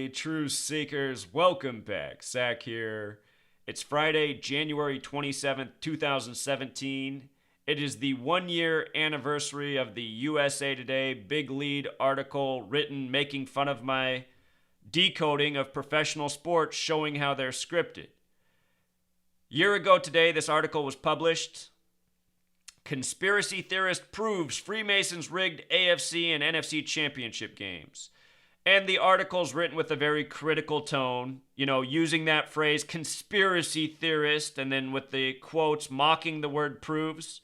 everybody, True Seekers. Welcome back. Zach here. It's Friday, January 27th, 2017. It is the 1-year anniversary of the USA Today Big Lead article written making fun of my decoding of professional sports, showing how they're scripted. Year ago today, this article was published. Conspiracy theorist proves Freemasons rigged AFC and NFC championship games. And the article's written with a very critical tone, using that phrase, conspiracy theorist, and then with the quotes mocking the word proves.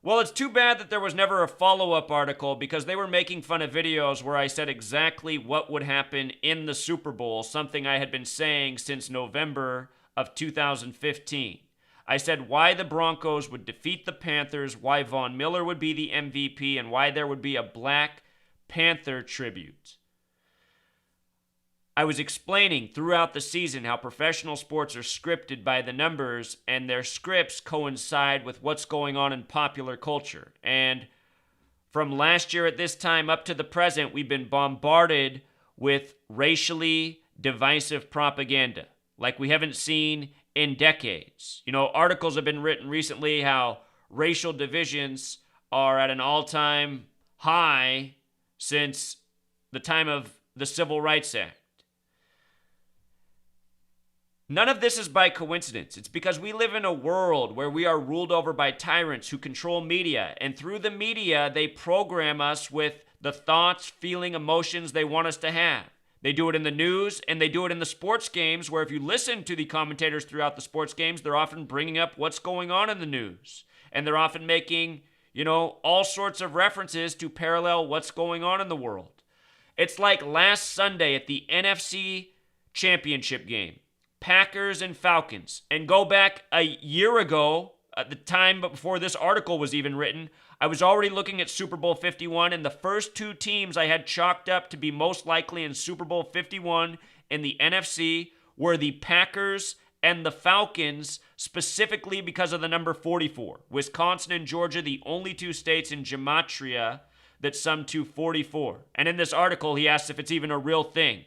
Well, it's too bad that there was never a follow-up article because they were making fun of videos where I said exactly what would happen in the Super Bowl, something I had been saying since November of 2015. I said why the Broncos would defeat the Panthers, why Von Miller would be the MVP, and why there would be a Black Panther tribute. I was explaining throughout the season how professional sports are scripted by the numbers and their scripts coincide with what's going on in popular culture. And from last year at this time up to the present, we've been bombarded with racially divisive propaganda like we haven't seen in decades. Articles have been written recently how racial divisions are at an all-time high since the time of the Civil Rights Act. None of this is by coincidence. It's because we live in a world where we are ruled over by tyrants who control media, and through the media, they program us with the thoughts, feeling, emotions they want us to have. They do it in the news, and they do it in the sports games, where if you listen to the commentators throughout the sports games, they're often bringing up what's going on in the news. And they're often making, all sorts of references to parallel what's going on in the world. It's like last Sunday at the NFC Championship game. Packers and Falcons. And go back a year ago, at the time before this article was even written, I was already looking at Super Bowl 51, and the first two teams I had chalked up to be most likely in Super Bowl 51 in the NFC were the Packers and the Falcons, specifically because of the number 44. Wisconsin and Georgia, the only two states in gematria that sum to 44. And in this article, he asks if it's even a real thing.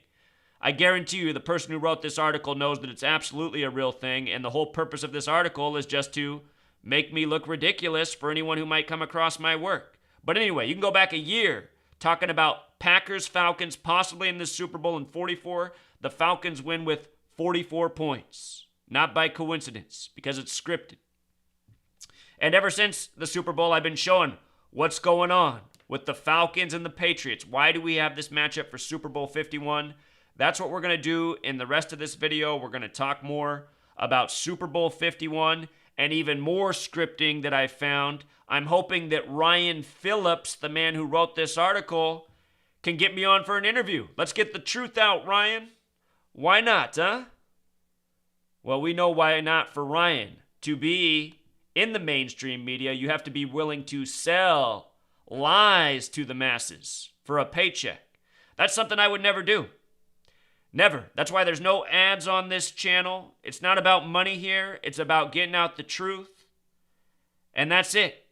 I guarantee you the person who wrote this article knows that it's absolutely a real thing, and the whole purpose of this article is just to make me look ridiculous for anyone who might come across my work. But anyway, you can go back a year talking about Packers, Falcons, possibly in the Super Bowl in 44. The Falcons win with 44 points. Not by coincidence, because it's scripted. And ever since the Super Bowl, I've been showing what's going on with the Falcons and the Patriots. Why do we have this matchup for Super Bowl 51? That's what we're going to do in the rest of this video. We're going to talk more about Super Bowl 51 and even more scripting that I found. I'm hoping that Ryan Phillips, the man who wrote this article, can get me on for an interview. Let's get the truth out, Ryan. Why not, huh? Well, we know why not for Ryan. To be in the mainstream media, you have to be willing to sell lies to the masses for a paycheck. That's something I would never do. Never. That's why there's no ads on this channel. It's not about money here. It's about getting out the truth. And that's it.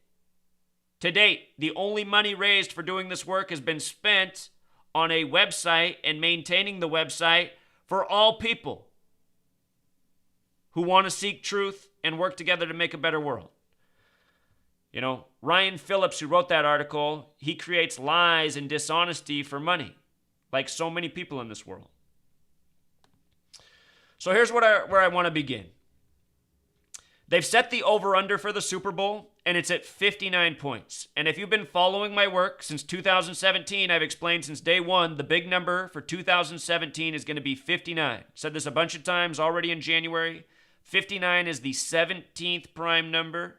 To date, the only money raised for doing this work has been spent on a website and maintaining the website for all people who want to seek truth and work together to make a better world. Ryan Phillips, who wrote that article, he creates lies and dishonesty for money, like so many people in this world. So here's where I want to begin. They've set the over-under for the Super Bowl, and it's at 59 points. And if you've been following my work since 2017, I've explained since day one, the big number for 2017 is going to be 59. Said this a bunch of times already in January. 59 is the 17th prime number.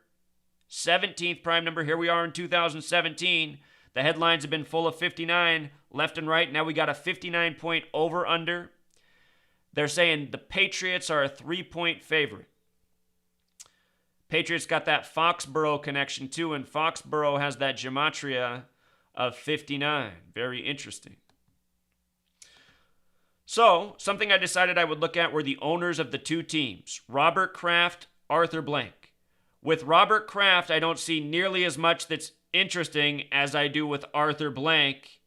17th prime number. Here we are in 2017. The headlines have been full of 59 left and right. Now we got a 59-point over-under. They're saying the Patriots are a 3-point favorite. Patriots got that Foxborough connection too, and Foxborough has that gematria of 59. Very interesting. So, something I decided I would look at were the owners of the two teams, Robert Kraft, Arthur Blank. With Robert Kraft, I don't see nearly as much that's interesting as I do with Arthur Blank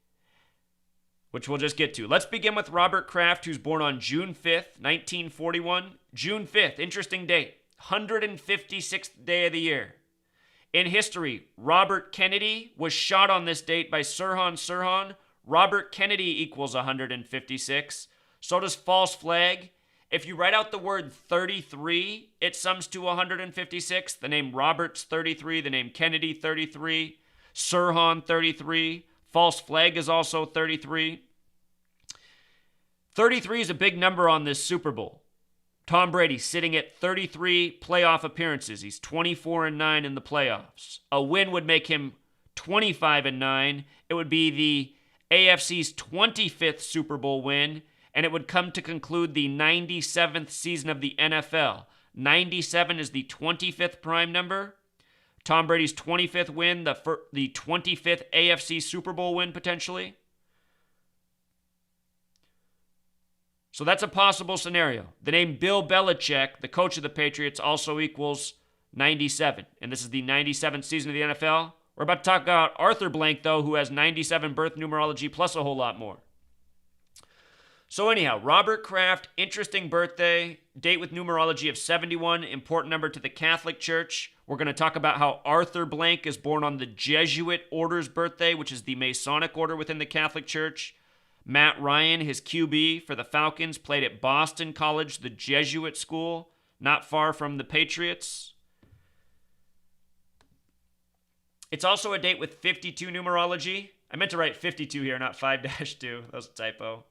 which we'll just get to. Let's begin with Robert Kraft, who's born on June 5th, 1941. June 5th, interesting date, 156th day of the year. In history, Robert Kennedy was shot on this date by Sirhan Sirhan. Robert Kennedy equals 156. So does false flag. If you write out the word 33, it sums to 156. The name Robert's 33, the name Kennedy 33, Sirhan 33, false flag is also 33. 33 is a big number on this Super Bowl. Tom Brady sitting at 33 playoff appearances. He's 24-9 in the playoffs. A win would make him 25-9. It would be the AFC's 25th Super Bowl win, and it would come to conclude the 97th season of the NFL. 97 is the 25th prime number. Tom Brady's 25th win, the 25th AFC Super Bowl win potentially. So that's a possible scenario. The name Bill Belichick, the coach of the Patriots, also equals 97. And this is the 97th season of the NFL. We're about to talk about Arthur Blank, though, who has 97 birth numerology plus a whole lot more. So anyhow, Robert Kraft, interesting birthday, date with numerology of 71, important number to the Catholic Church. We're going to talk about how Arthur Blank is born on the Jesuit order's birthday, which is the Masonic order within the Catholic Church. Matt Ryan, his QB for the Falcons, played at Boston College, the Jesuit school, not far from the Patriots. It's also a date with 52 numerology. I meant to write 52 here, not 5-2. That was a typo.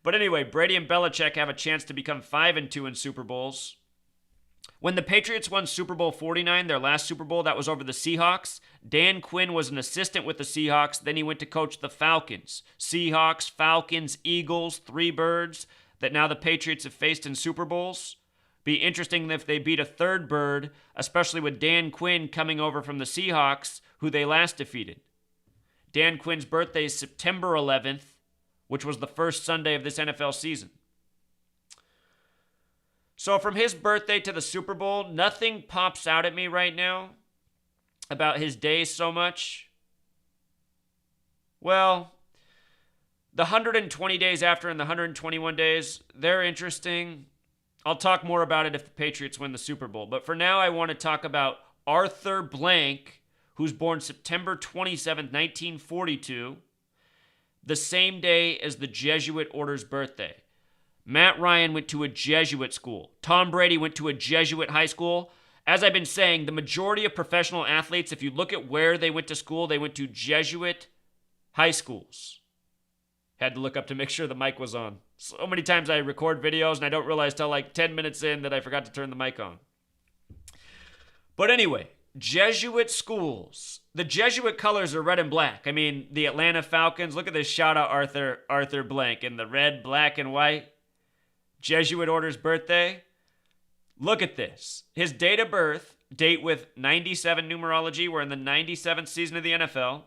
But anyway, Brady and Belichick have a chance to become 5-2 in Super Bowls. When the Patriots won Super Bowl 49, their last Super Bowl, that was over the Seahawks. Dan Quinn was an assistant with the Seahawks. Then he went to coach the Falcons. Seahawks, Falcons, Eagles, three birds that now the Patriots have faced in Super Bowls. Be interesting if they beat a third bird, especially with Dan Quinn coming over from the Seahawks, who they last defeated. Dan Quinn's birthday is September 11th, which was the first Sunday of this NFL season. So from his birthday to the Super Bowl, nothing pops out at me right now about his days so much. Well, the 120 days after and the 121 days, they're interesting. I'll talk more about it if the Patriots win the Super Bowl. But for now, I want to talk about Arthur Blank, who's born September 27th, 1942, the same day as the Jesuit order's birthday. Matt Ryan went to a Jesuit school. Tom Brady went to a Jesuit high school. As I've been saying, the majority of professional athletes, if you look at where they went to school, they went to Jesuit high schools. Had to look up to make sure the mic was on. So many times I record videos and I don't realize till like 10 minutes in that I forgot to turn the mic on. But anyway, Jesuit schools. The Jesuit colors are red and black. I mean, the Atlanta Falcons, look at this shout out Arthur Blank in the red, black, and white. Jesuit order's birthday. Look at this. His date of birth, date with 97 numerology. We're in the 97th season of the NFL.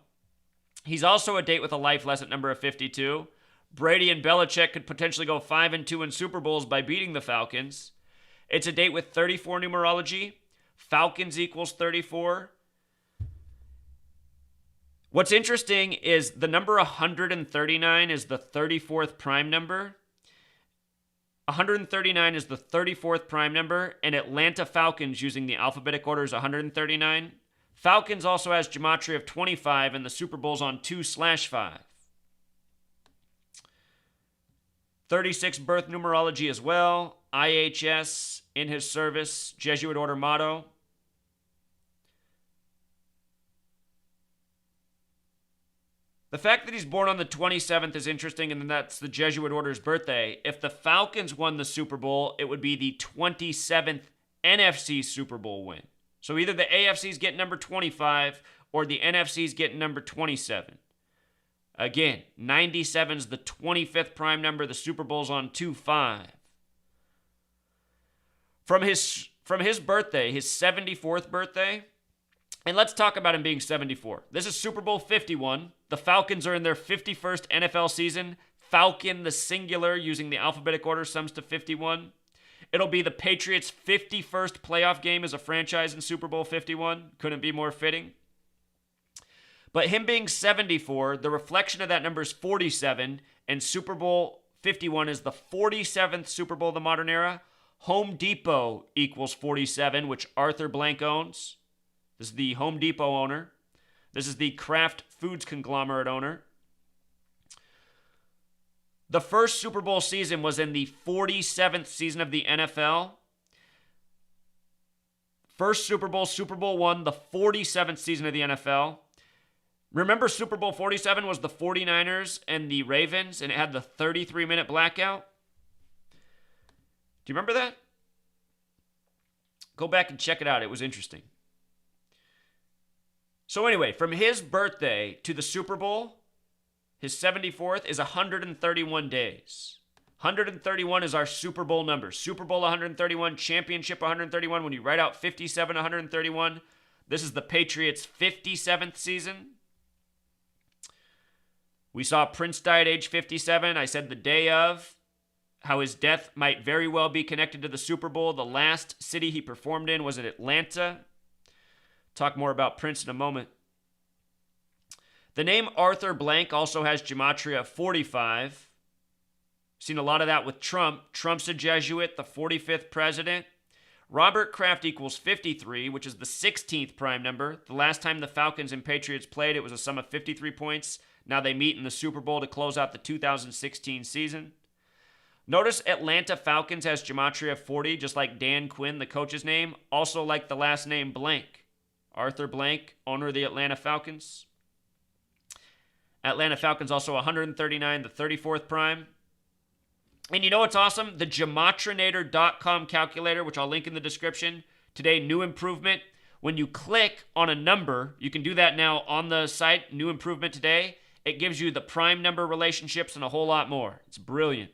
He's also a date with a life lesson number of 52. Brady and Belichick could potentially go 5-2 in Super Bowls by beating the Falcons. It's a date with 34 numerology. Falcons equals 34. What's interesting is the number 139 is the 34th prime number. 139 is the 34th prime number, and Atlanta Falcons, using the alphabetic order, is 139. Falcons also has gematria of 25, and the Super Bowl's on 2/5. 36 birth numerology as well. IHS in his service, Jesuit order motto. The fact that he's born on the 27th is interesting, and that's the Jesuit order's birthday. If the Falcons won the Super Bowl, it would be the 27th NFC Super Bowl win. So either the AFC's getting number 25 or the NFC's getting number 27. Again, 97's the 25th prime number. The Super Bowl's on 2/5. From his birthday, his 74th birthday, and let's talk about him being 74. This is Super Bowl 51. The Falcons are in their 51st NFL season. Falcon, the singular, using the alphabetic order, sums to 51. It'll be the Patriots' 51st playoff game as a franchise in Super Bowl 51. Couldn't be more fitting. But him being 74, the reflection of that number is 47, And Super Bowl 51 is the 47th Super Bowl of the modern era. Home Depot equals 47, which Arthur Blank owns. This is the Home Depot owner. This is the Kraft Foods conglomerate owner. The first Super Bowl season was in the 47th season of the NFL. First Super Bowl, Super Bowl I, the 47th season of the NFL. Remember Super Bowl 47 was the 49ers and the Ravens, and it had the 33-minute blackout? Do you remember that? Go back and check it out. It was interesting. So anyway, from his birthday to the Super Bowl, his 74th is 131 days. 131 is our Super Bowl number. Super Bowl 131, championship 131. When you write out 57, 131, this is the Patriots' 57th season. We saw Prince die at age 57. I said the day of, how his death might very well be connected to the Super Bowl. The last city he performed in was in Atlanta. Talk more about Prince in a moment. The name Arthur Blank also has gematria 45. Seen a lot of that with Trump. Trump's a Jesuit, the 45th president. Robert Kraft equals 53, which is the 16th prime number. The last time the Falcons and Patriots played, it was a sum of 53 points. Now they meet in the Super Bowl to close out the 2016 season. Notice Atlanta Falcons has gematria 40, just like Dan Quinn, the coach's name. Also like the last name Blank. Arthur Blank, owner of the Atlanta Falcons. Atlanta Falcons also 139, the 34th prime. And you know what's awesome? The gematrinator.com calculator, which I'll link in the description. Today, new improvement. When you click on a number, you can do that now on the site, new improvement today. It gives you the prime number relationships and a whole lot more. It's brilliant.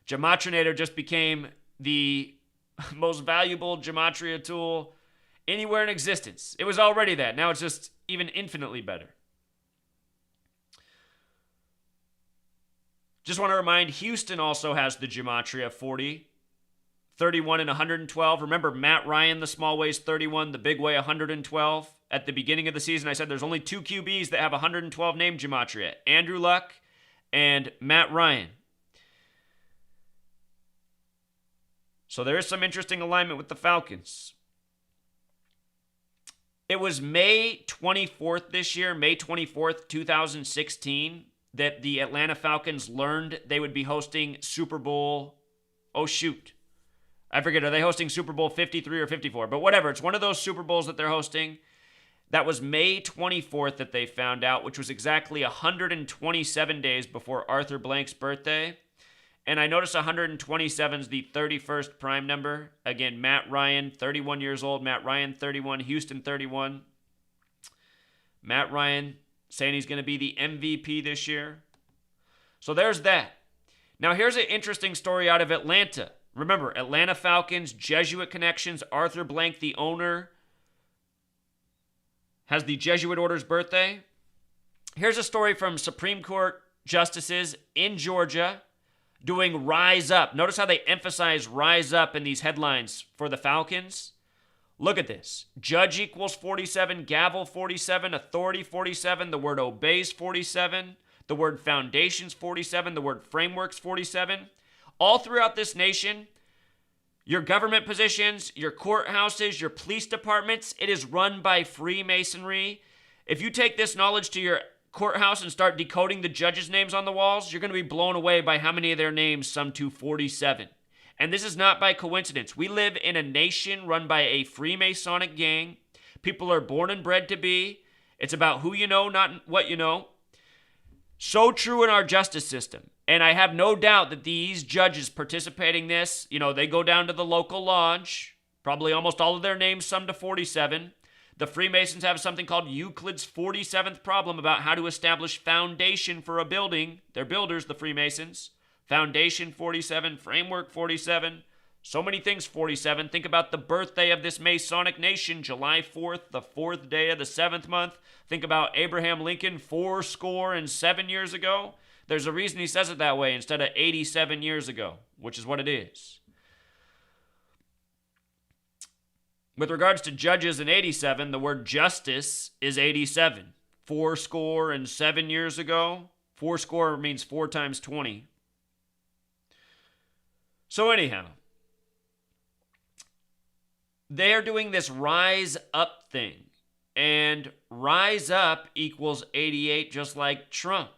Gematrinator just became the most valuable gematria tool anywhere in existence. It was already that. Now it's just even infinitely better. Just want to remind, Houston also has the gematria 40, 31 and 112. Remember Matt Ryan, the small weighs 31, the big weigh 112. At the beginning of the season, I said there's only two QBs that have 112 name gematria, Andrew Luck and Matt Ryan. So there is some interesting alignment with the Falcons. It was May 24th this year, May 24th, 2016, that the Atlanta Falcons learned they would be hosting Super Bowl, I forget, are they hosting Super Bowl 53 or 54? But whatever, it's one of those Super Bowls that they're hosting. That was May 24th that they found out, which was exactly 127 days before Arthur Blank's birthday. And I noticed 127 is the 31st prime number. Again, Matt Ryan, 31 years old. Matt Ryan, 31. Houston, 31. Matt Ryan saying he's going to be the MVP this year. So there's that. Now here's an interesting story out of Atlanta. Remember, Atlanta Falcons, Jesuit connections. Arthur Blank, the owner, has the Jesuit order's birthday. Here's a story from Supreme Court justices in Georgia doing Rise Up. Notice how they emphasize Rise Up in these headlines for the Falcons. Look at this. Judge equals 47, gavel 47, authority 47, the word obeys 47, the word foundations 47, the word frameworks 47. All throughout this nation, your government positions, your courthouses, your police departments, it is run by Freemasonry. If you take this knowledge to your courthouse and start decoding the judges' names on the walls, you're going to be blown away by how many of their names sum to 47. And this is not by coincidence. We live in a nation run by a Freemasonic gang. People are born and bred to be. It's about who you know, not what you know. So true in our justice system. And I have no doubt that these judges participating in this, they go down to the local lodge. Probably almost all of their names sum to 47. The Freemasons have something called Euclid's 47th problem about how to establish foundation for a building. They're builders, the Freemasons. Foundation 47, framework 47, so many things 47. Think about the birthday of this Masonic nation, July 4th, the 4th day of the 7th month. Think about Abraham Lincoln 77 years ago. There's a reason he says it that way instead of 87 years ago, which is what it is. With regards to judges in 87, the word justice is 87. 77 years ago. Four score means 4 times 20. So anyhow, they're doing this rise up thing. And rise up equals 88, just like Trump.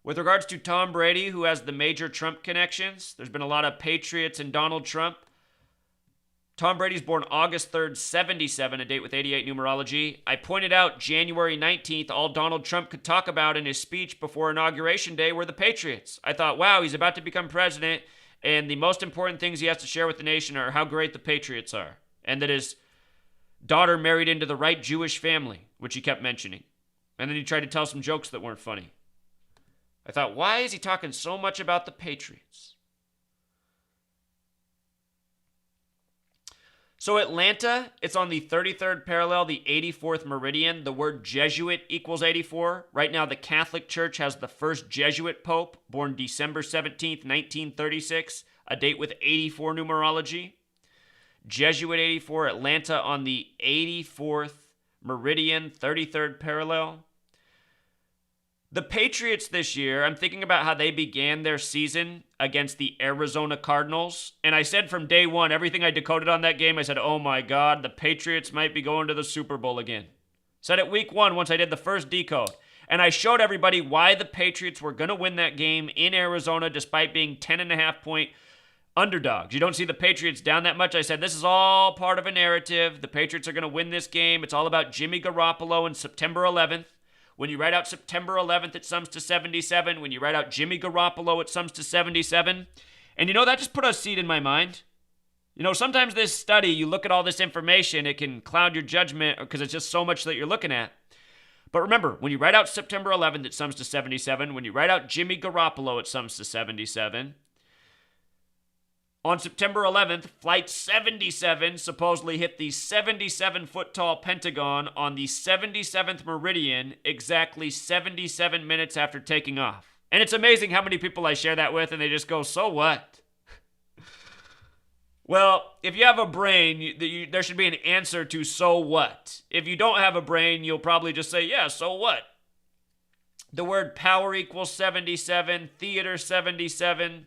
With regards to Tom Brady, who has the major Trump connections, there's been a lot of Patriots and Donald Trump. Tom Brady's born August 3rd, 77, a date with 88 numerology. I pointed out January 19th, all Donald Trump could talk about in his speech before Inauguration Day were the Patriots. I thought, wow, he's about to become president, and the most important things he has to share with the nation are how great the Patriots are, and that his daughter married into the right Jewish family, which he kept mentioning. And then he tried to tell some jokes that weren't funny. I thought, why is he talking so much about the Patriots? So Atlanta, it's on the 33rd parallel, the 84th meridian. The word Jesuit equals 84. Right now, the Catholic Church has the first Jesuit pope, born December 17th, 1936, a date with 84 numerology. Jesuit 84, Atlanta on the 84th meridian, 33rd parallel. The Patriots this year, I'm thinking about how they began their season against the Arizona Cardinals. And I said from day one, everything I decoded on that game, I said, oh my God, the Patriots might be going to the Super Bowl again. Said it week one once I did the first decode. And I showed everybody why the Patriots were going to win that game in Arizona despite being 10.5-point underdogs. You don't see the Patriots down that much. I said, this is all part of a narrative. The Patriots are going to win this game. It's all about Jimmy Garoppolo on September 11th. When you write out September 11th, it sums to 77. When you write out Jimmy Garoppolo, it sums to 77. And that just put a seed in my mind. Sometimes this study, you look at all this information, it can cloud your judgment because it's just so much that you're looking at. But remember, when you write out September 11th, it sums to 77. When you write out Jimmy Garoppolo, it sums to 77. On September 11th, Flight 77 supposedly hit the 77-foot-tall Pentagon on the 77th meridian exactly 77 minutes after taking off. And it's amazing how many people I share that with, and they just go, so what? Well, if you have a brain, there should be an answer to so what. If you don't have a brain, you'll probably just say, yeah, so what? The word power equals 77, theater 77,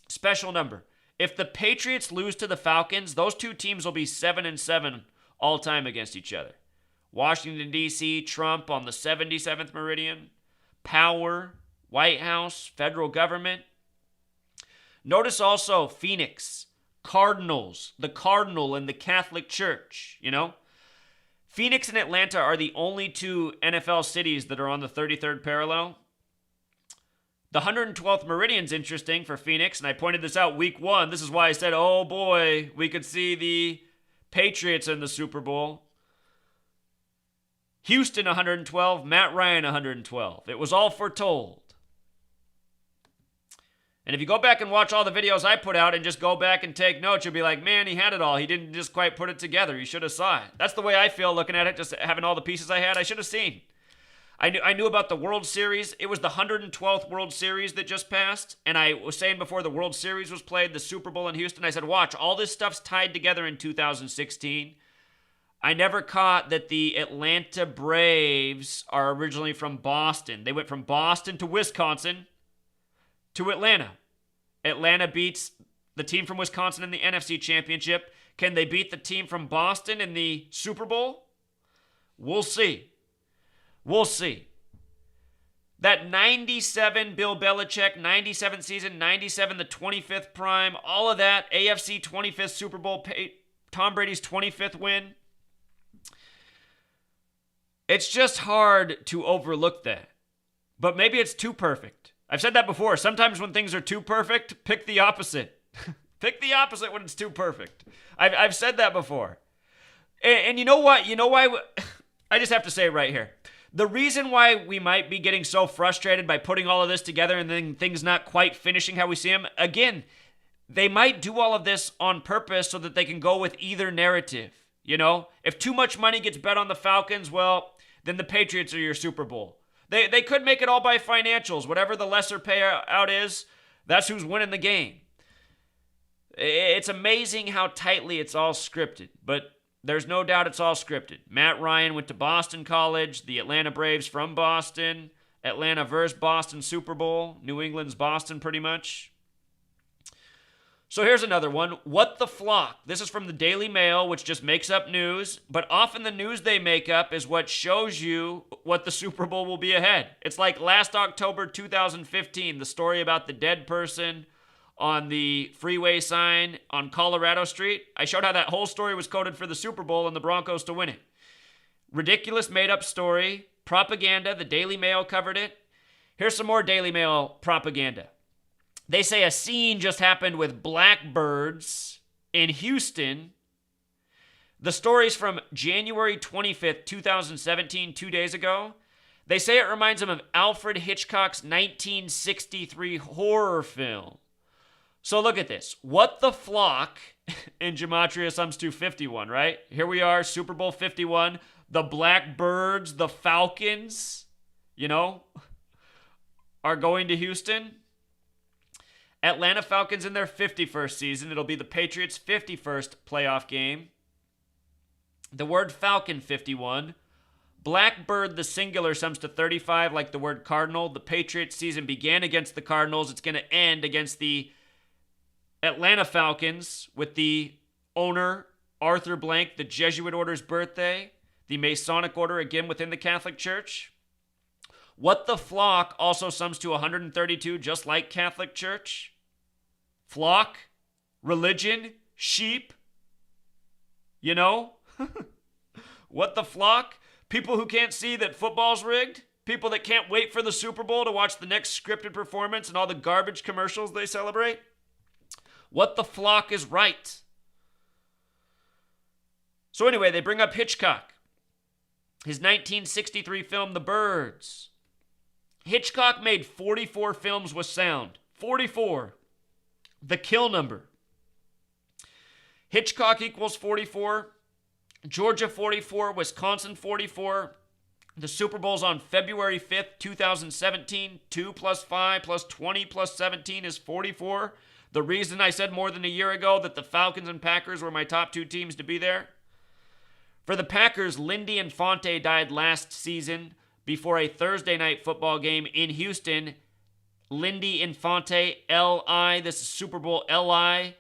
special number. If the Patriots lose to the Falcons, those two teams will be 7-7 all time against each other. Washington, D.C., Trump on the 77th meridian. Power, White House, federal government. Notice also Phoenix, Cardinals, the Cardinal in the Catholic Church, Phoenix and Atlanta are the only two NFL cities that are on the 33rd parallel. The 112th meridian's interesting for Phoenix, and I pointed this out week one. This is why I said, oh boy, we could see the Patriots in the Super Bowl. Houston 112, Matt Ryan 112. It was all foretold. And if you go back and watch all the videos I put out and just go back and take notes, you'll be like, man, he had it all. He didn't just quite put it together. You should have saw it. That's the way I feel looking at it, just having all the pieces I had. I should have seen. I knew about the World Series. It was the 112th World Series that just passed. And I was saying before the World Series was played, the Super Bowl in Houston, I said, watch, all this stuff's tied together in 2016. I never caught that the Atlanta Braves are originally from Boston. They went from Boston to Wisconsin to Atlanta. Atlanta beats the team from Wisconsin in the NFC Championship. Can they beat the team from Boston in the Super Bowl? We'll see. We'll see. That 97 Bill Belichick, 97 season, 97 the 25th prime, all of that, AFC 25th Super Bowl, Tom Brady's 25th win. It's just hard to overlook that. But maybe it's too perfect. I've said that before. Sometimes when things are too perfect, pick the opposite. Pick the opposite when it's too perfect. I've said that before. And you know what? You know why? I just have to say it right here. The reason why we might be getting so frustrated by putting all of this together and then things not quite finishing how we see them, again, they might do all of this on purpose so that they can go with either narrative. If too much money gets bet on the Falcons, well, then the Patriots are your Super Bowl. They could make it all by financials. Whatever the lesser payout is, that's who's winning the game. It's amazing how tightly it's all scripted. But there's no doubt it's all scripted. Matt Ryan went to Boston College, the Atlanta Braves from Boston, Atlanta versus Boston Super Bowl, New England's Boston pretty much. So here's another one. What the Flock? This is from the Daily Mail, which just makes up news, but often the news they make up is what shows you what the Super Bowl will be ahead. It's like last October 2015, the story about the dead person on the freeway sign on Colorado Street. I showed how that whole story was coded for the Super Bowl and the Broncos to win it. Ridiculous made-up story. Propaganda. The Daily Mail covered it. Here's some more Daily Mail propaganda. They say a scene just happened with blackbirds in Houston. The story's from January 25th, 2017, 2 days ago. They say it reminds them of Alfred Hitchcock's 1963 horror film. So look at this. What the Flock in Gematria sums to 51, right? Here we are, Super Bowl 51. The Blackbirds, the Falcons, are going to Houston. Atlanta Falcons in their 51st season. It'll be the Patriots' 51st playoff game. The word Falcon, 51. Blackbird, the singular, sums to 35, like the word Cardinal. The Patriots season began against the Cardinals. It's going to end against the Atlanta Falcons with the owner, Arthur Blank the Jesuit order's birthday. The Masonic order, again, within the Catholic Church. What the Flock also sums to 132, just like Catholic Church. Flock, religion, sheep. What the Flock? People who can't see that football's rigged. People that can't wait for the Super Bowl to watch the next scripted performance and all the garbage commercials they celebrate. What the Flock is right. So anyway, they bring up Hitchcock. His 1963 film, The Birds. Hitchcock made 44 films with sound. 44. The kill number. Hitchcock equals 44. Georgia 44. Wisconsin 44. The Super Bowl's on February 5th, 2017. 2 plus 5 plus 20 plus 17 is 44. The reason I said more than a year ago that the Falcons and Packers were my top two teams to be there. For the Packers, Lindy Infante died last season before a Thursday night football game in Houston. Lindy Infante, L.I. This is Super Bowl L.I.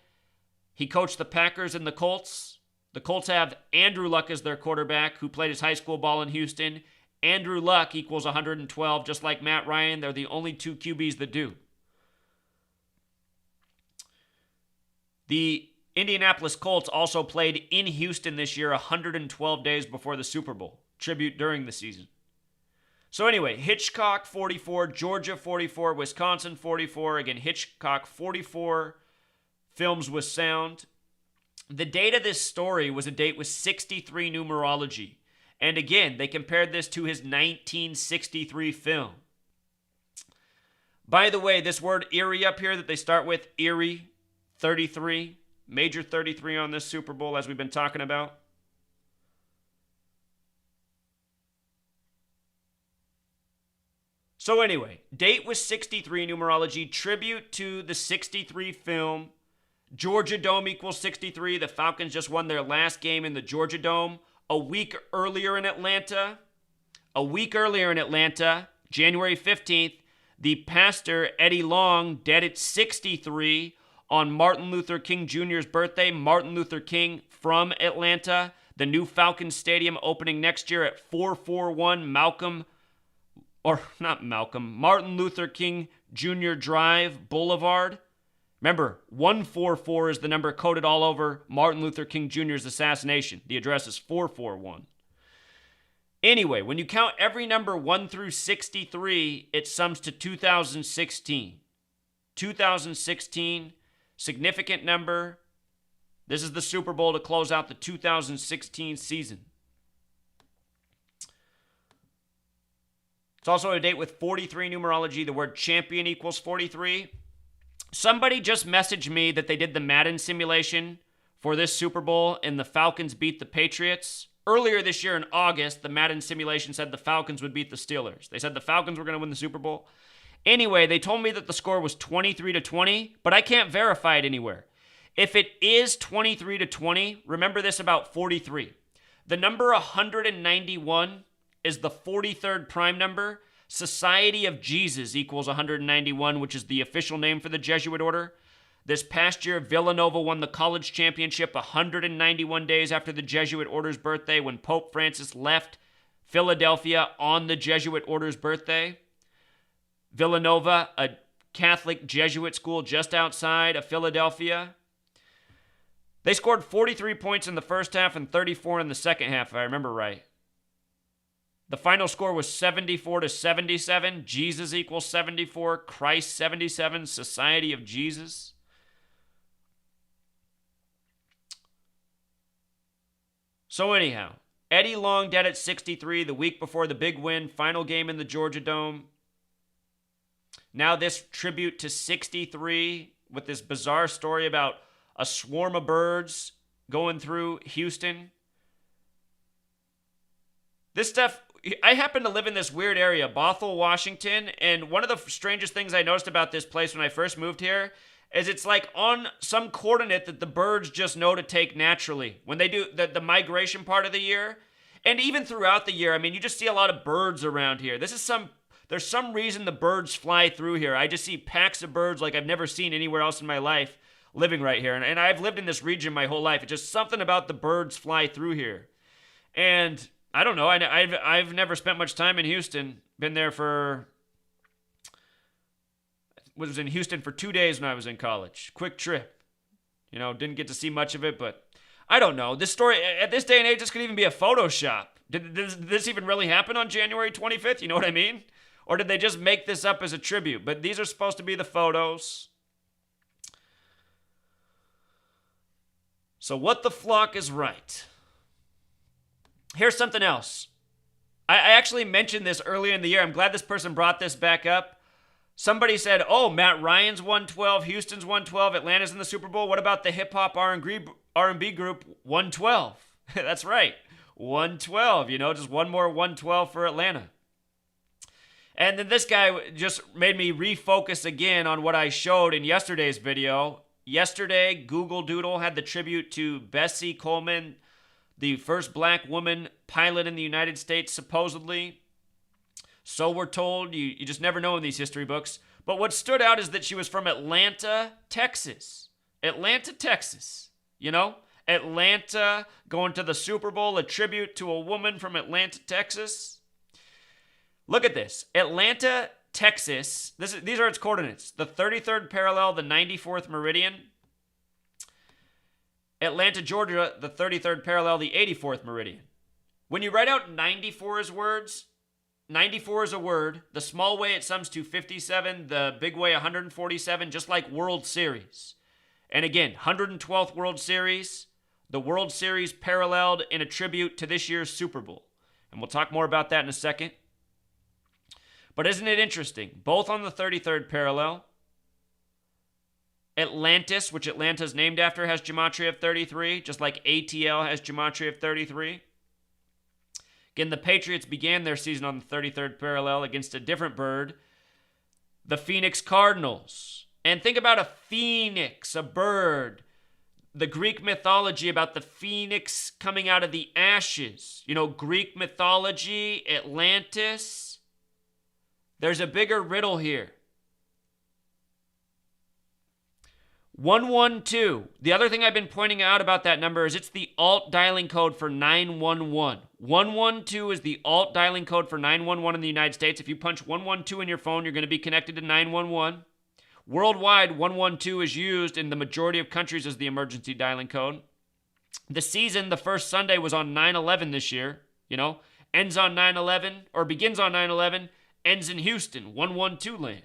He coached the Packers and the Colts. The Colts have Andrew Luck as their quarterback, who played his high school ball in Houston. Andrew Luck equals 112, just like Matt Ryan. They're the only two QBs that do. The Indianapolis Colts also played in Houston this year 112 days before the Super Bowl. Tribute during the season. So anyway, Hitchcock 44, Georgia 44, Wisconsin 44. Again, Hitchcock 44 films with sound. The date of this story was a date with 63 numerology. And again, they compared this to his 1963 film. By the way, this word eerie up here that they start with, eerie, 33, major 33 on this Super Bowl, as we've been talking about. So anyway, date was 63 numerology, tribute to the 63 film. Georgia Dome equals 63. The Falcons just won their last game in the Georgia Dome. A week earlier in Atlanta, January 15th, the pastor Eddie Long, dead at 63, on Martin Luther King Jr.'s birthday. Martin Luther King from Atlanta. The new Falcons Stadium opening next year at 441 Martin Luther King Jr. Drive Boulevard. Remember, 144 is the number coded all over Martin Luther King Jr.'s assassination. The address is 441. Anyway, when you count every number 1 through 63, it sums to 2016. 2016, significant number. This is the Super Bowl to close out the 2016 season. It's also a date with 43 numerology. The word champion equals 43. Somebody just messaged me that they did the Madden simulation for this Super Bowl and the Falcons beat the Patriots. Earlier this year in August, the Madden simulation said the Falcons would beat the Steelers. They said the Falcons were going to win the Super Bowl. Anyway, they told me that the score was 23-20, but I can't verify it anywhere. If it is 23-20, remember this about 43. The number 191 is the 43rd prime number. Society of Jesus equals 191, which is the official name for the Jesuit order. This past year, Villanova won the college championship 191 days after the Jesuit order's birthday when Pope Francis left Philadelphia on the Jesuit order's birthday. Villanova, a Catholic Jesuit school just outside of Philadelphia. They scored 43 points in the first half and 34 in the second half, if I remember right. The final score was 74-77. Jesus equals 74. Christ 77. Society of Jesus. So anyhow, Eddie Long dead at 63 the week before the big win. Final game in the Georgia Dome. Now this tribute to 63 with this bizarre story about a swarm of birds going through Houston. This stuff, I happen to live in this weird area, Bothell, Washington, and one of the strangest things I noticed about this place when I first moved here is it's like on some coordinate that the birds just know to take naturally. When they do the migration part of the year, and even throughout the year, I mean, you just see a lot of birds around here. There's some reason the birds fly through here. I just see packs of birds like I've never seen anywhere else in my life living right here. And I've lived in this region my whole life. It's just something about the birds fly through here. And I don't know. I've never spent much time in Houston. Been there was in Houston for 2 days when I was in college. Quick trip. Didn't get to see much of it, but I don't know. This story, at this day and age, this could even be a Photoshop. Did this even really happen on January 25th? You know what I mean? Or did they just make this up as a tribute? But these are supposed to be the photos. So what the flock is right. Here's something else. I actually mentioned this earlier in the year. I'm glad this person brought this back up. Somebody said, oh, Matt Ryan's 112, Houston's 112, Atlanta's in the Super Bowl. What about the hip-hop R&B group 112? That's right, 112. Just one more 112 for Atlanta. And then this guy just made me refocus again on what I showed in yesterday's video. Yesterday, Google Doodle had the tribute to Bessie Coleman, the first black woman pilot in the United States, supposedly. So we're told. You just never know in these history books. But what stood out is that she was from Atlanta, Texas. Atlanta, Texas. Atlanta going to the Super Bowl, a tribute to a woman from Atlanta, Texas. Look at this. Atlanta, Texas. These are its coordinates. The 33rd parallel, the 94th meridian. Atlanta, Georgia, the 33rd parallel, the 84th meridian. When you write out 94 as words, 94 is a word. The small way it sums to 57, the big way 147, just like World Series. And again, 112th World Series, the World Series paralleled in a tribute to this year's Super Bowl. And we'll talk more about that in a second. But isn't it interesting? Both on the 33rd parallel, Atlantis, which Atlanta's named after, has gematria of 33, just like ATL has gematria of 33. Again, the Patriots began their season on the 33rd parallel against a different bird, the Phoenix Cardinals. And think about a phoenix, a bird. The Greek mythology about the phoenix coming out of the ashes. Greek mythology, Atlantis. There's a bigger riddle here. 112. The other thing I've been pointing out about that number is it's the alt dialing code for 911. 112 is the alt dialing code for 911 in the United States. If you punch 112 in your phone, you're going to be connected to 911. Worldwide, 112 is used in the majority of countries as the emergency dialing code. The season, the first Sunday, was on 9/11 this year. Ends on 9/11, or begins on 9/11, ends in Houston, 112 land.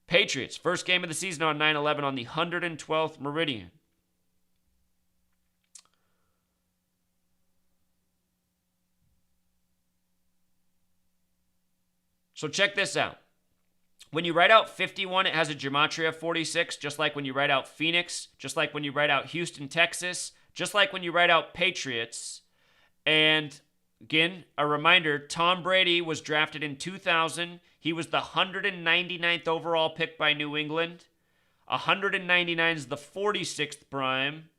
Patriots, first game of the season on 9/11 on the 112th meridian. So check this out. When you write out 51, it has a gematria of 46, just like when you write out Phoenix, just like when you write out Houston, Texas, just like when you write out Patriots. And again, a reminder, Tom Brady was drafted in 2000. He was the 199th overall pick by New England. 199 is the 46th prime.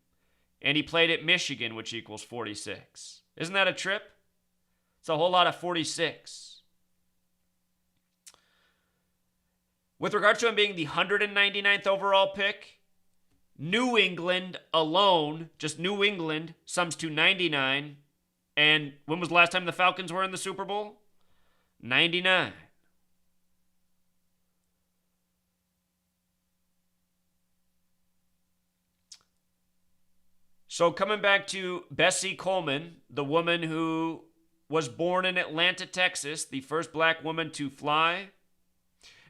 And he played at Michigan, which equals 46. Isn't that a trip? It's a whole lot of 46. With regards to him being the 199th overall pick, New England alone, just New England, sums to 99. And when was the last time the Falcons were in the Super Bowl? 99. So coming back to Bessie Coleman, the woman who was born in Atlanta, Texas, the first black woman to fly.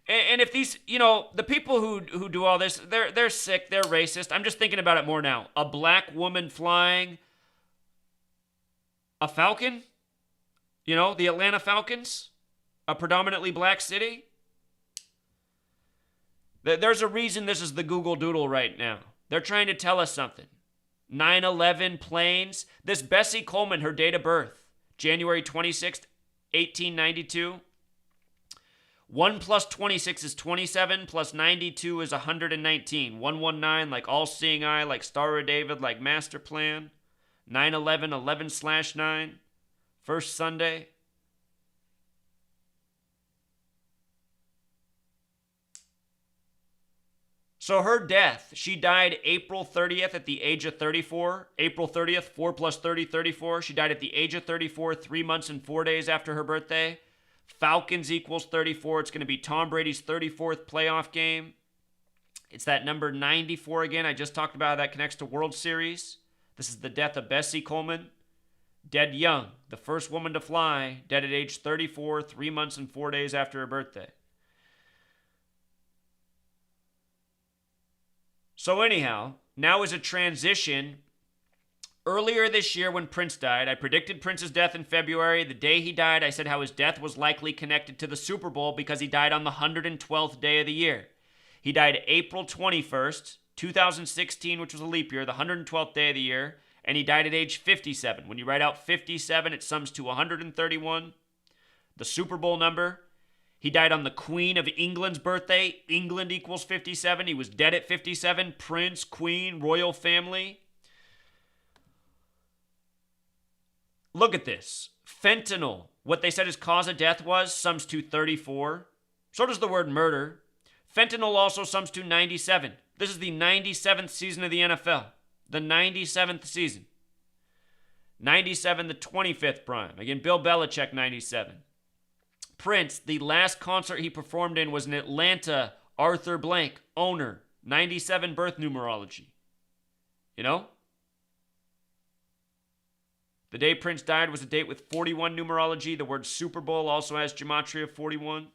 And if these, the people who do all this, they're sick, they're racist. I'm just thinking about it more now. A black woman flying a Falcon? The Atlanta Falcons? A predominantly black city? There's a reason this is the Google Doodle right now. They're trying to tell us something. 9/11 planes. This Bessie Coleman, her date of birth, January 26th, 1892. 1 plus 26 is 27, plus 92 is 119. 119, like all-seeing eye, like Star of David, like master plan. 9/11, 11/9, first Sunday. So her death, she died April 30th at the age of 34. April 30th, 4 plus 30, 34. She died at the age of 34, 3 months and 4 days after her birthday. Falcons equals 34. It's going to be Tom Brady's 34th playoff game. It's that number 94 again. I just talked about how that connects to World Series. This is the death of Bessie Coleman. Dead young. The first woman to fly. Dead at age 34, 3 months and 4 days after her birthday. So anyhow, now is a transition. Earlier this year when Prince died, I predicted Prince's death in February. The day he died, I said how his death was likely connected to the Super Bowl because he died on the 112th day of the year. He died April 21st, 2016, which was a leap year, the 112th day of the year, and he died at age 57. When you write out 57, it sums to 131. The Super Bowl number. He died on the Queen of England's birthday. England equals 57. He was dead at 57. Prince, Queen, royal family. Look at this. Fentanyl, what they said his cause of death was, sums to 34. So does the word murder. Fentanyl also sums to 97. This is the 97th season of the NFL. The 97th season. 97, the 25th prime. Again, Bill Belichick, 97. Prince, the last concert he performed in was in Atlanta. Arthur Blank, owner. 97 birth numerology. The day Prince died was a date with 41 numerology. The word Super Bowl also has gematria 41.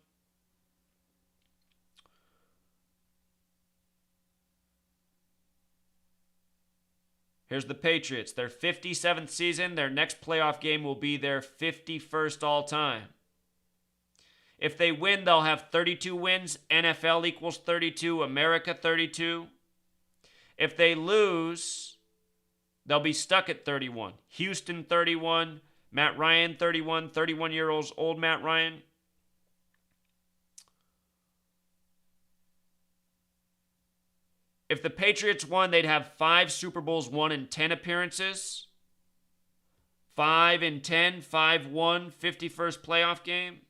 Here's the Patriots. Their 57th season. Their next playoff game will be their 51st all-time. If they win, they'll have 32 wins. NFL equals 32. America 32. If they lose, they'll be stuck at 31. Houston 31. Matt Ryan 31. 31-year-old Matt Ryan. If the Patriots won, they'd have 5 Super Bowls won in 10 appearances. 5 in 10, 5-1, 51st playoff game.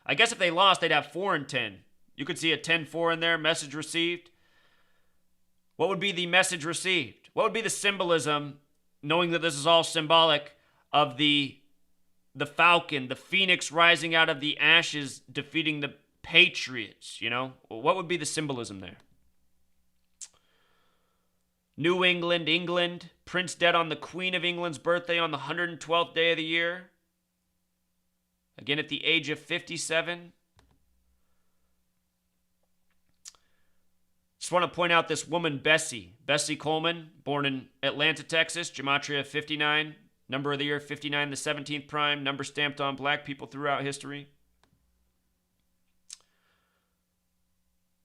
I guess if they lost, they'd have 4 in 10. You could see a 10-4 in there, message received. What would be the message received? What would be the symbolism, knowing that this is all symbolic, of the Falcon, the Phoenix rising out of the ashes, defeating the Patriots, What would be the symbolism there? New England, England. Prince dead on the Queen of England's birthday on the 112th day of the year. Again, at the age of 57. Just want to point out this woman, Bessie Coleman, born in Atlanta, Texas, gematria 59, number of the year 59, the 17th prime, number stamped on black people throughout history.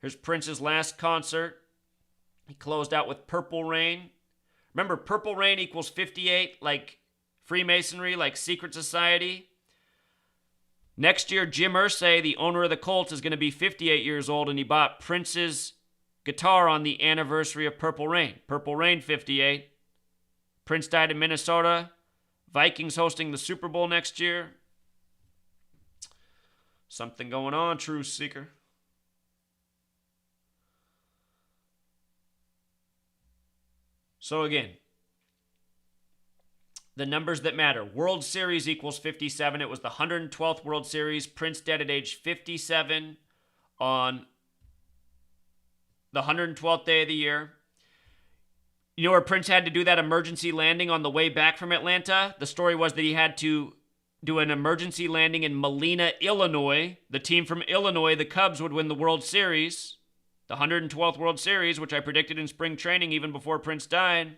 Here's Prince's last concert. He closed out with Purple Rain. Remember, Purple Rain equals 58, like Freemasonry, like secret society. Next year, Jim Irsay, the owner of the Colts, is going to be 58 years old, and he bought Prince's guitar on the anniversary of Purple Rain. Purple Rain, 58. Prince died in Minnesota. Vikings hosting the Super Bowl next year. Something going on, Truth Seeker. So again, the numbers that matter. World Series equals 57. It was the 112th World Series. Prince dead at age 57 on the 112th day of the year. You know where Prince had to do that emergency landing on the way back from Atlanta? The story was that he had to do an emergency landing in Molina, Illinois. The team from Illinois, the Cubs, would win the World Series. The 112th World Series, which I predicted in spring training even before Prince died.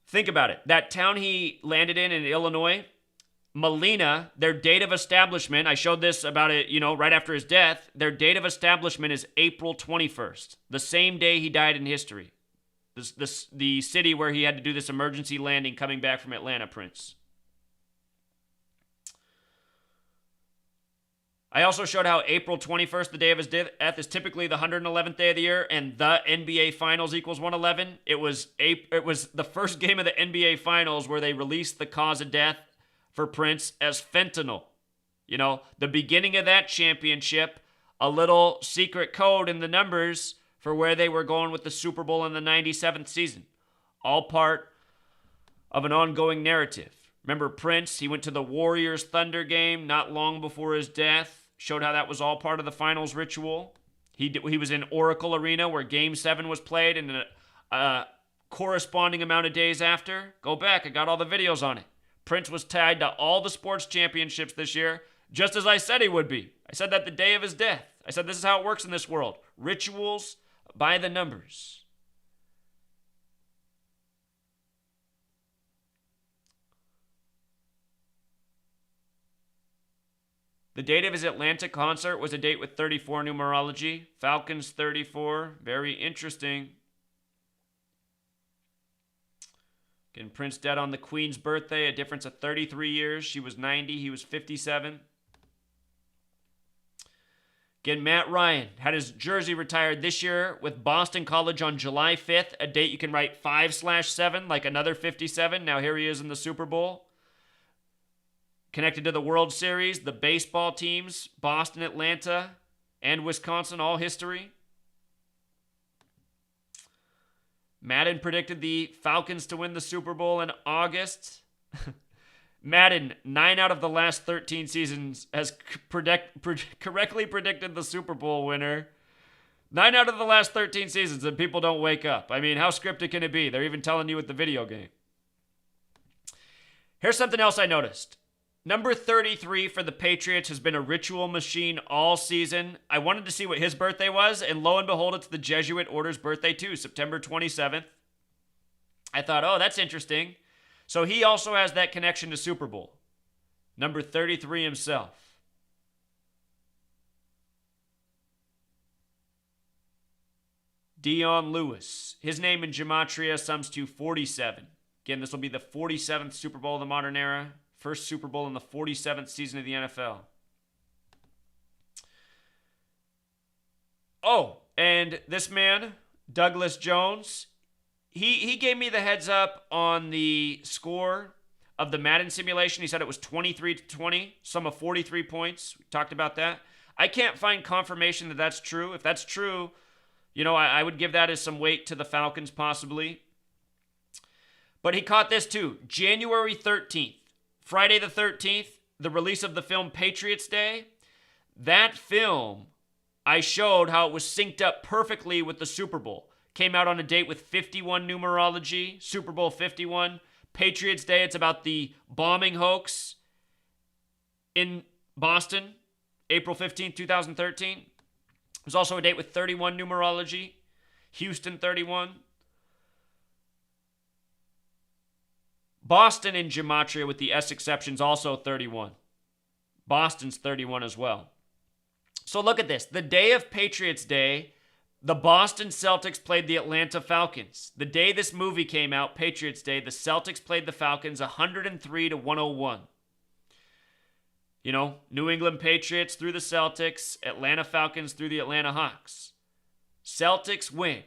Think about it. That town he landed in Illinois, Molina, their date of establishment, I showed this about it, right after his death, their date of establishment is April 21st, the same day he died in history. The city where he had to do this emergency landing coming back from Atlanta, Prince. I also showed how April 21st, the day of his death, is typically the 111th day of the year, and the NBA Finals equals 111. It was the first game of the NBA Finals where they released the cause of death for Prince as fentanyl. The beginning of that championship, a little secret code in the numbers for where they were going with the Super Bowl in the 97th season. All part of an ongoing narrative. Remember Prince, he went to the Warriors-Thunder game not long before his death. Showed how that was all part of the finals ritual. He was in Oracle Arena where Game 7 was played in a corresponding amount of days after. Go back, I got all the videos on it. Prince was tied to all the sports championships this year, just as I said he would be. I said that the day of his death. I said this is how it works in this world. Rituals by the numbers. The date of his Atlanta concert was a date with 34 numerology. Falcons 34. Very interesting. Again, Prince dead on the Queen's birthday, a difference of 33 years. She was 90, he was 57. Again, Matt Ryan had his jersey retired this year with Boston College on July 5th, a date you can write 5/7, like another 57. Now here he is in the Super Bowl. Connected to the World Series, the baseball teams, Boston, Atlanta, and Wisconsin, all history. Madden predicted the Falcons to win the Super Bowl in August. Madden, 9 out of the last 13 seasons, has correctly predicted the Super Bowl winner. 9 out of the last 13 seasons, and people don't wake up. I mean, how scripted can it be? They're even telling you with the video game. Here's something else I noticed. Number 33 for the Patriots has been a ritual machine all season. I wanted to see what his birthday was, and lo and behold, it's the Jesuit Order's birthday too, September 27th. I thought, oh, that's interesting. So he also has that connection to Super Bowl. Number 33 himself. Dion Lewis. His name in Gematria sums to 47. Again, this will be the 47th Super Bowl of the modern era. First Super Bowl in the 47th season of the NFL. Oh, and this man, Douglas Jones, he gave me the heads up on the score of the Madden simulation. He said it was 23-20, sum of 43 points. We talked about that. I can't find confirmation that that's true. If that's true, I would give that as some weight to the Falcons possibly. But he caught this too. January 13th. Friday the 13th, the release of the film Patriots Day. That film, I showed how it was synced up perfectly with the Super Bowl. Came out on a date with 51 numerology, Super Bowl 51. Patriots Day, it's about the bombing hoax in Boston, April 15th, 2013. It was also a date with 31 numerology, Houston 31. Boston in Gematria with the S exceptions also 31. Boston's 31 as well. So look at this. The day of Patriots Day, the Boston Celtics played the Atlanta Falcons. The day this movie came out, Patriots Day, the Celtics played the Falcons 103-101. New England Patriots through the Celtics, Atlanta Falcons through the Atlanta Hawks. Celtics win.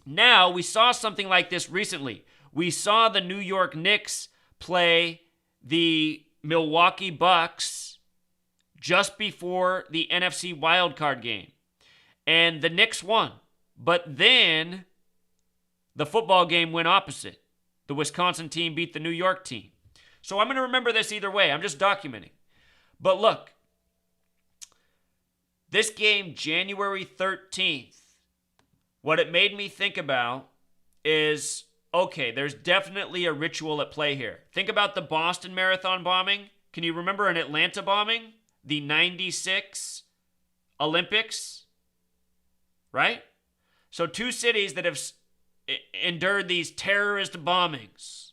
Now, we saw something like this recently. We saw the New York Knicks play the Milwaukee Bucks just before the NFC wildcard game. And the Knicks won. But then the football game went opposite. The Wisconsin team beat the New York team. So I'm going to remember this either way. I'm just documenting. But look, this game, January 13th, what it made me think about is, okay, there's definitely a ritual at play here. Think about the Boston Marathon bombing. Can you remember an Atlanta bombing? The 96 Olympics, right? So two cities that have endured these terrorist bombings.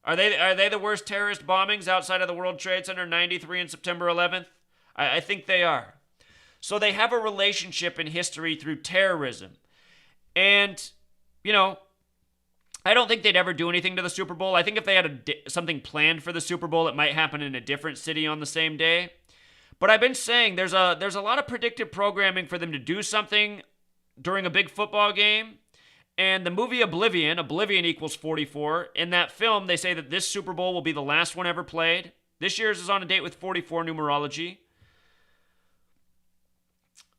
Are they the worst terrorist bombings outside of the World Trade Center 93 and September 11th? I think they are. So they have a relationship in history through terrorism. And, I don't think they'd ever do anything to the Super Bowl. I think if they had something planned for the Super Bowl, it might happen in a different city on the same day. But I've been saying there's a lot of predictive programming for them to do something during a big football game. And the movie Oblivion equals 44. In that film, they say that this Super Bowl will be the last one ever played. This year's is on a date with 44 numerology.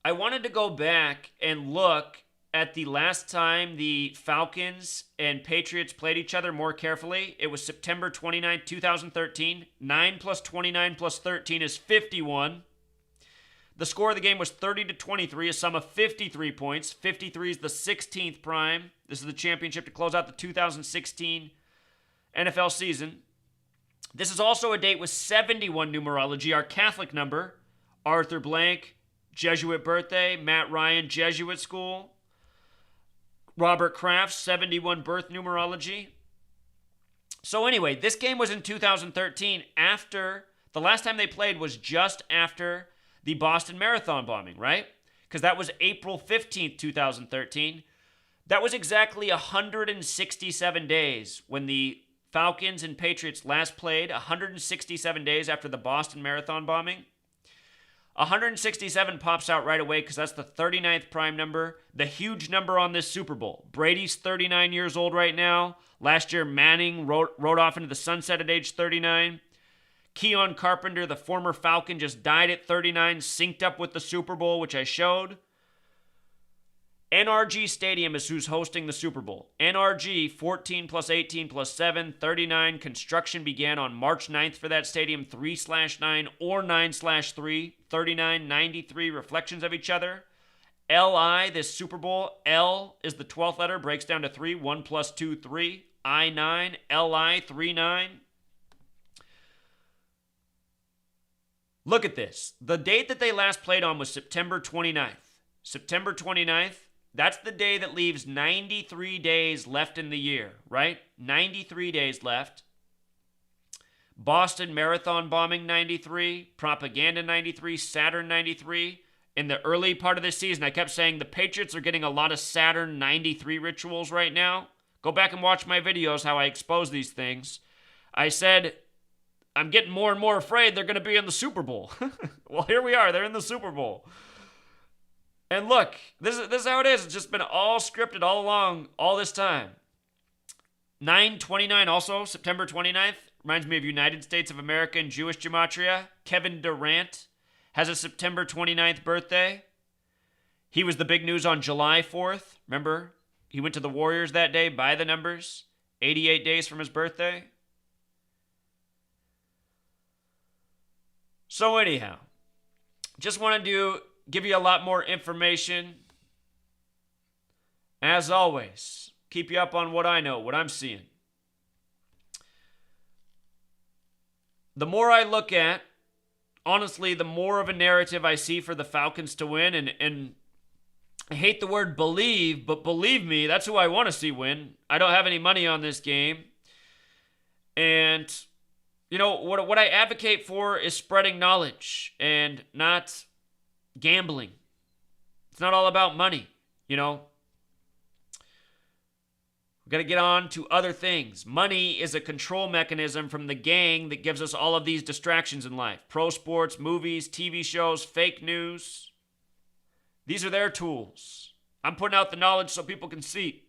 I wanted to go back and look at the last time the Falcons and Patriots played each other more carefully. It was September 29, 2013. 9 plus 29 plus 13 is 51. The score of the game was 30-23, a sum of 53 points. 53 is the 16th prime. This is the championship to close out the 2016 NFL season. This is also a date with 71 numerology, our Catholic number. Arthur Blank, Jesuit birthday. Matt Ryan, Jesuit school. Robert Kraft, 71 birth numerology. So anyway, this game was in 2013 after, the last time they played was just after the Boston Marathon bombing, right? Because that was April 15th, 2013. That was exactly 167 days when the Falcons and Patriots last played, 167 days after the Boston Marathon bombing. 167 pops out right away because that's the 39th prime number, the huge number on this Super Bowl. Brady's 39 years old right now. Last year, Manning rode off into the sunset at age 39. Keon Carpenter, the former Falcon, just died at 39, synced up with the Super Bowl, which I showed. NRG Stadium is who's hosting the Super Bowl. NRG, 14 plus 18 plus 7, 39. Construction began on March 9th for that stadium, 3/9 or 9/3, 39, 93 reflections of each other. LI, this Super Bowl, L is the 12th letter, breaks down to 3, 1 plus 2, 3. I9, LI, 39. Look at this. The date that they last played on was September 29th. September 29th, that's the day that leaves 93 days left in the year, right? 93 days left. Boston Marathon bombing 93, Propaganda 93, Saturn 93. In the early part of this season, I kept saying the Patriots are getting a lot of Saturn 93 rituals right now. Go back and watch my videos how I expose these things. I said, I'm getting more and more afraid they're going to be in the Super Bowl. Well, here we are. They're in the Super Bowl. And look, this is how it is. It's just been all scripted all along, all this time. 9/29 also, September 29th. Reminds me of United States of America and Jewish gematria. Kevin Durant has a September 29th birthday. He was the big news on July 4th. Remember? He went to the Warriors that day by the numbers. 88 days from his birthday. So anyhow, just wanted to give you a lot more information. As always, keep you up on what I know, what I'm seeing. The more I look at, honestly, the more of a narrative I see for the Falcons to win. And I hate the word believe, but believe me, that's who I want to see win. I don't have any money on this game. And what I advocate for is spreading knowledge and not gambling. It's not all about money, We've got to get on to other things. Money is a control mechanism from the gang that gives us all of these distractions in life. Pro sports, movies, TV shows, fake news. These are their tools. I'm putting out the knowledge so people can see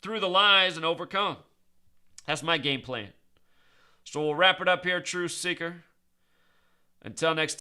through the lies and overcome. That's my game plan. So we'll wrap it up here, Truth Seeker. Until next time.